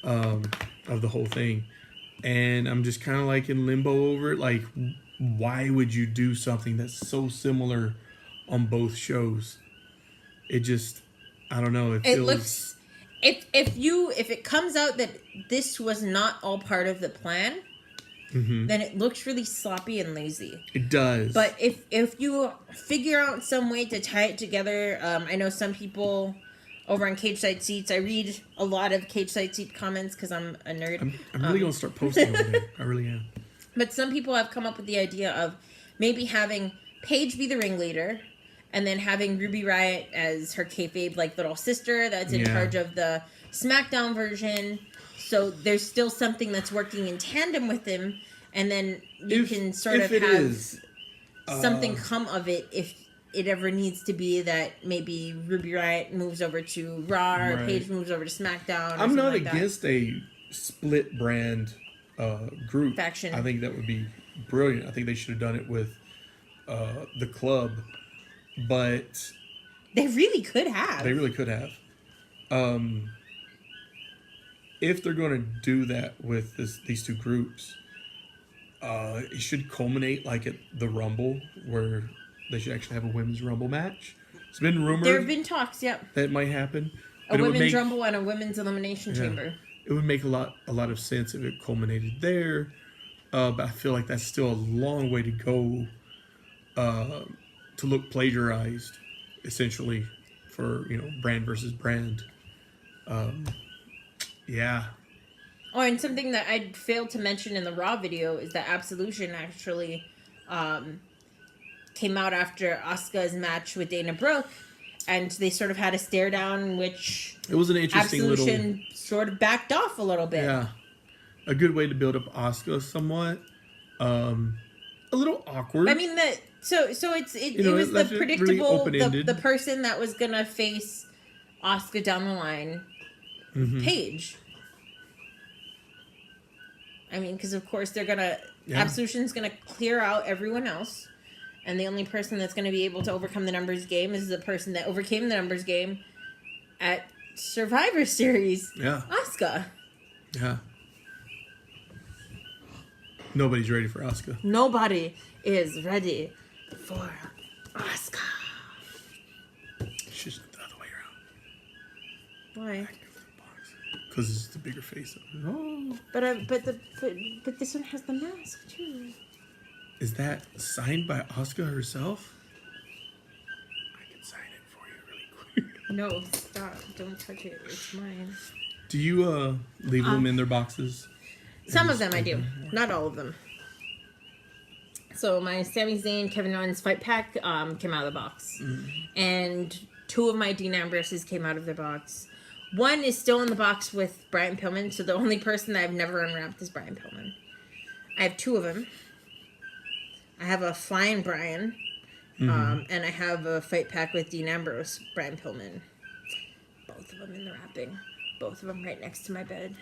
of the whole thing. And I'm just kind of like in limbo over it. Like, why would you do something that's so similar on both shows? It just, I don't know. It looks, if it comes out that this was not all part of the plan, then it looks really sloppy and lazy. It does. But if you figure out some way to tie it together, I know some people over on Cage Side Seats, I read a lot of Cage Side Seat comments because I'm a nerd. I'm really going to start posting over there. I really am. But some people have come up with the idea of maybe having Paige be the ringleader and then having Ruby Riot as her kayfabe, like, little sister that's in charge of the SmackDown version. So there's still something that's working in tandem with him, and then you can sort of have something come of it if it ever needs to be that maybe Ruby Riot moves over to Raw or Paige moves over to SmackDown. I'm not against a split brand group. Faction. I think that would be brilliant. I think they should have done it with the club, but they really could have. They really could have. If they're going to do that with these two groups, it should culminate like at the Rumble, where they should actually have a women's rumble match. It's been rumored There have been talks, yep. that might happen. A women's rumble and a women's elimination chamber. It would make a lot of sense if it culminated there. But I feel like that's still a long way to go to look plagiarized, essentially, for, brand versus brand. Yeah. Oh, and something that I failed to mention in the Raw video is that Absolution actually came out after Asuka's match with Dana Brooke, and they sort of had a stare down, which it was an interesting Absolution sort of backed off a little bit. Yeah. A good way to build up Asuka somewhat. A little awkward. I mean, it was the predictable, really the person that was gonna face Asuka down the line, Paige. I mean, because of course Absolution's gonna clear out everyone else, and the only person that's gonna be able to overcome the numbers game is the person that overcame the numbers game at Survivor Series. Yeah. Asuka. Yeah. Nobody's ready for Asuka. Nobody is ready for Asuka. It's just the other way around. Why? Because it's the bigger face. Oh. But this one has the mask too. Is that signed by Asuka herself? I can sign it for you really quick. No, stop! Don't touch it. It's mine. Do you leave them in their boxes? Some of them I do, not all of them. So my Sami Zayn, Kevin Owens fight pack came out of the box, and 2 of my Dean Ambroses came out of their box. 1 is still in the box with Brian Pillman, so the only person that I've never unwrapped is Brian Pillman. I have 2 of them. I have a Flying Brian, and I have a fight pack with Dean Ambrose, Brian Pillman. Both of them in the wrapping. Both of them right next to my bed.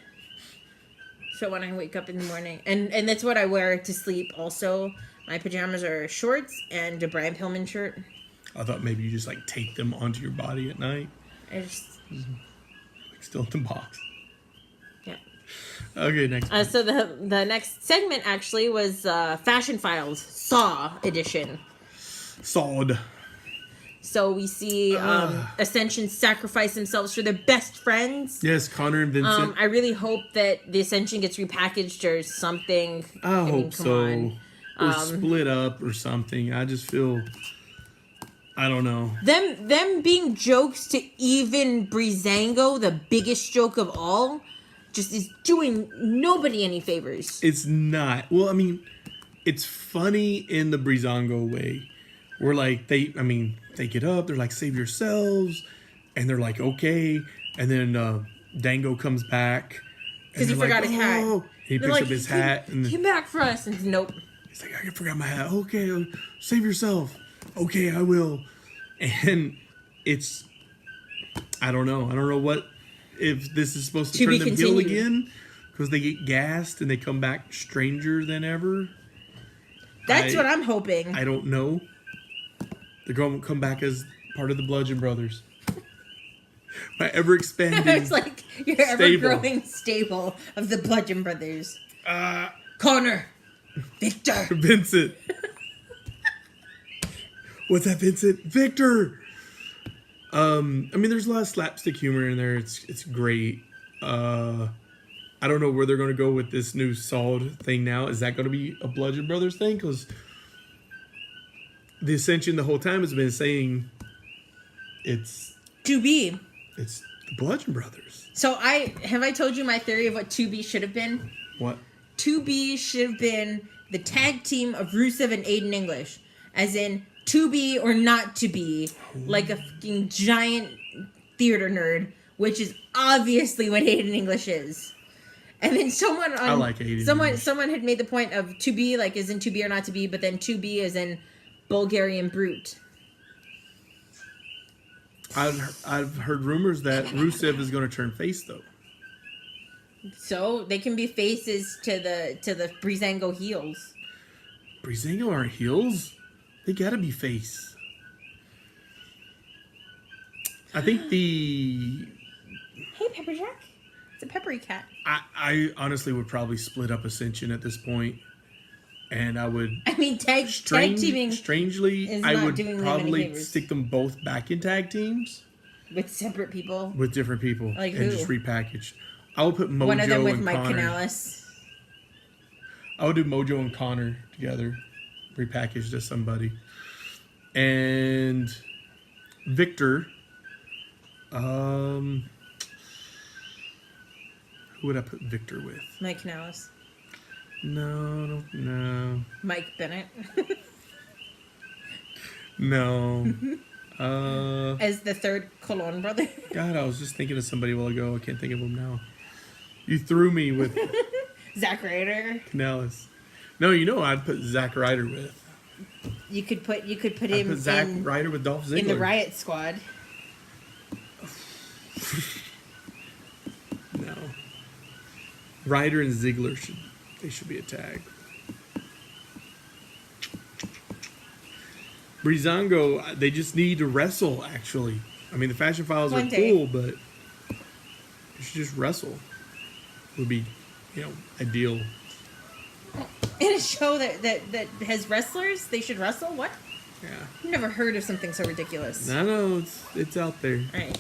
So when I wake up in the morning, and that's what I wear to sleep also. My pajamas are shorts and a Brian Pillman shirt. I thought maybe you just take them onto your body at night. I just... Still in the box. Yeah. Okay, next. So the next segment actually was Fashion Files Saw edition. Sawed. So we see Ascension sacrifice themselves for their best friends. Yes, Connor and Vincent. I really hope that the Ascension gets repackaged or something. I hope so. On. Or split up or something. I just feel... I don't know. Them being jokes to even Breezango, the biggest joke of all, just is doing nobody any favors. It's not. Well, I mean, it's funny in the Breezango way. Where they get up, they're like, save yourselves. And they're like, okay. And then Dango comes back. Because he forgot his hat. He picks up his hat. And came back for us. And nope. He's like, I forgot my hat. Okay, save yourself. Okay, I will. And it's, I don't know if this is supposed to turn them heel again, because they get gassed and they come back stranger than ever. That's what I'm hoping. I don't know. They're going to come back as part of the Bludgeon Brothers. My ever expanding It's like your ever growing stable of the Bludgeon Brothers. Connor, Victor, Vincent. What's that, Vincent? Victor! I mean, there's a lot of slapstick humor in there. It's great. I don't know where they're going to go with this new Sawed thing now. Is that going to be a Bludgeon Brothers thing? Because the Ascension the whole time has been saying it's... 2B. It's the Bludgeon Brothers. So have I told you my theory of what 2B should have been? What? 2B should have been the tag team of Rusev and Aiden English. As in... to be or not to be, like a fucking giant theater nerd, which is obviously what Aiden English is. And then someone had made the point of to be, like, as in to be or not to be, but then to be as in Bulgarian brute. I've heard rumors that Rusev is going to turn face, though. So they can be faces to the Breezango heels. Breezango aren't heels. They gotta be face. I think the... Hey, Pepperjack. It's a peppery cat. I honestly would probably split up Ascension at this point and I would. I mean, tag teaming strangely, is I not would doing them any probably favors. stick them both back in tag teams with separate people. with different people, Like and who? just repackage. I would put Mojo One of them with and Mike Connor. Canales. I would do Mojo and Connor together, repackaged to somebody, and Victor. Who would I put Victor with? Mike Canales. No. Mike Bennett. No. As the third Colon brother. God, I was just thinking of somebody a while ago. I can't think of him now. You threw me with Zack Ryder. Canales. No, you know I'd put Zack Ryder with. You could put I'd him put Zack Ryder with Dolph Ziggler. in the Riot Squad. No. Ryder and Ziggler should be a tag. Breezango, they just need to wrestle, actually. I mean, the Fashion Files One are day. cool, but they should just wrestle. Would be, ideal. In a show that has wrestlers, they should wrestle? What? Yeah. I've never heard of something so ridiculous. I know, it's out there. Alright.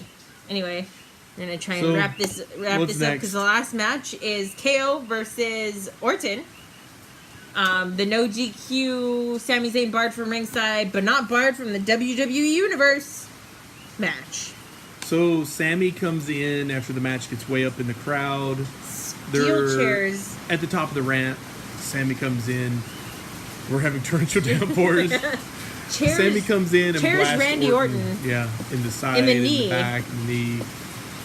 Anyway, I'm going to try and So, wrap this what's up next? because the last match is KO versus Orton. The no GQ Sami Zayn barred from ringside, but not barred from the WWE Universe match. So Sammy comes in after the match gets way up in the crowd. Steel chairs. At the top of the ramp. Sammy comes in. We're having torrential downpours. Chairs. Sammy comes in and Chairs blasts Randy Orton. Yeah, in the side, In the in knee. the back, in the knee.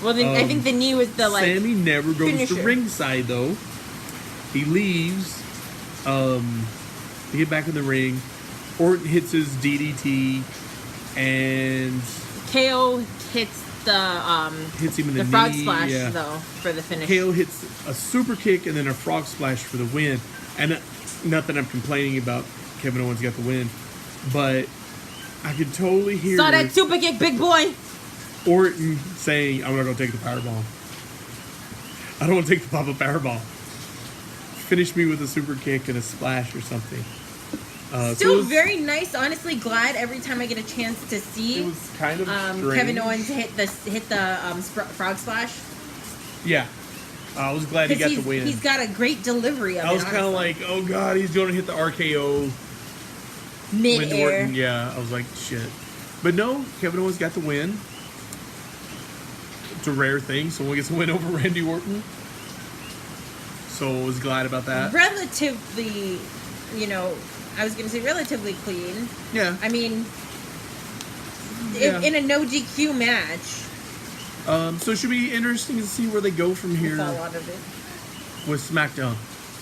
Well, then I think the knee was the Sammy never goes finisher. to ringside though. He leaves. They get back in the ring. Orton hits his DDT, and KO hits the hits him in the frog knee, splash yeah. though for the finish. KO hits a super kick and then a frog splash for the win. And not that I'm complaining about Kevin Owens got the win, but I could totally hear Saw that super kick, big boy. Orton saying, "I'm not gonna take the powerbomb. I don't want to take the pop-up powerbomb. Finish me with a super kick and a splash or something." Still very nice. Honestly, glad every time I get a chance to see It was kind of strange. Kevin Owens hit the frog splash. Yeah, I was glad he got the win. He's got a great delivery of it. I was kind of like, "Oh God, he's going to hit the RKO." When mid-air. Orton, yeah, I was like, shit. But no, Kevin Owens got the win. It's a rare thing. Someone gets a win over Randy Orton. So I was glad about that. Relatively, I was going to say relatively clean. Yeah. I mean, Yeah. in a no GQ match, So it should be interesting to see where they go from here with a lot of it. with SmackDown.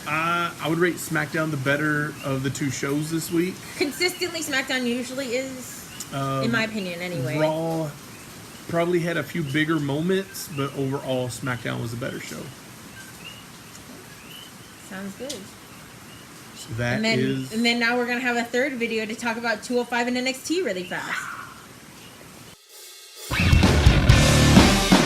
I would rate SmackDown the better of the two shows this week. Consistently, SmackDown usually is, in my opinion, anyway. Raw probably had a few bigger moments, but overall, SmackDown was a better show. Sounds good. So that And then, is. and then now we're gonna have a third video to talk about 205 and NXT really fast.